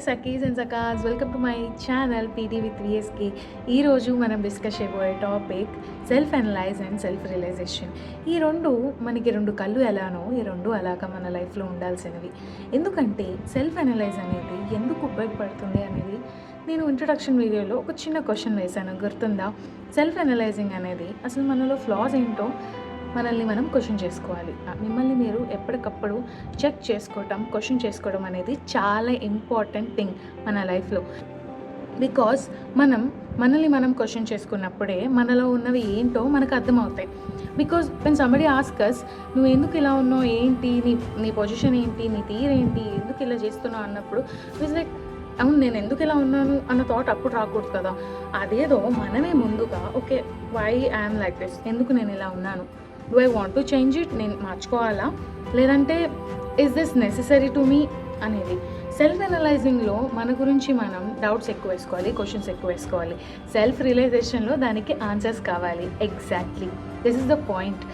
Sakhi's and సకాస్, welcome to my channel PT with VSK. ఈరోజు మనం డిస్కస్ చేయబోయే topic self analyze and self realization. ఈ రెండు మనకి రెండు కళ్ళు ఎలానో ఈ రెండు అలాగా మన లైఫ్లో ఉండాల్సినవి. ఎందుకంటే సెల్ఫ్ అనలైజ్ అనేది ఎందుకు ఉపయోగపడుతుంది అనేది నేను ఇంట్రడక్షన్ వీడియోలో ఒక చిన్న క్వశ్చన్ వేశాను, గుర్తుందా? సెల్ఫ్ అనలైజింగ్ అనేది అసలు మనలో ఫ్లాస్ ఏంటో మనల్ని మనం క్వశ్చన్ చేసుకోవాలి. మిమ్మల్ని మీరు ఎప్పటికప్పుడు చెక్ చేసుకోవటం, క్వశ్చన్ చేసుకోవడం అనేది చాలా ఇంపార్టెంట్ థింగ్ మన లైఫ్లో. బికాజ్ మనల్ని మనం క్వశ్చన్ చేసుకున్నప్పుడే మనలో ఉన్నవి ఏంటో మనకు అర్థమవుతాయి. బికాజ్ వెన్ సంబడి ఆస్కస్, నువ్వు ఎందుకు ఇలా ఉన్నావు, ఏంటి నీ పొజిషన్ ఏంటి, నీ తీరేంటి, ఎందుకు ఇలా చేస్తున్నావు అన్నప్పుడు ఇట్స్ లైక్, అవును నేను ఎందుకు ఇలా ఉన్నాను అన్న థాట్ అప్పుడు రాకూడదు కదా. అదేదో మనమే ముందుగా okay, why I'm like this, ఎందుకు నేను ఇలా ఉన్నాను, do I want to change it, నేను మార్చుకోవాలా, లేదంటే is this necessary to me అనేది. సెల్ఫ్ అనలైజింగ్లో మన గురించి మనం డౌట్స్ ఎక్కువ వేసుకోవాలి, క్వశ్చన్స్ ఎక్కువ వేసుకోవాలి. సెల్ఫ్ రియలైజేషన్లో దానికి ఆన్సర్స్ కావాలి. Exactly this is the point.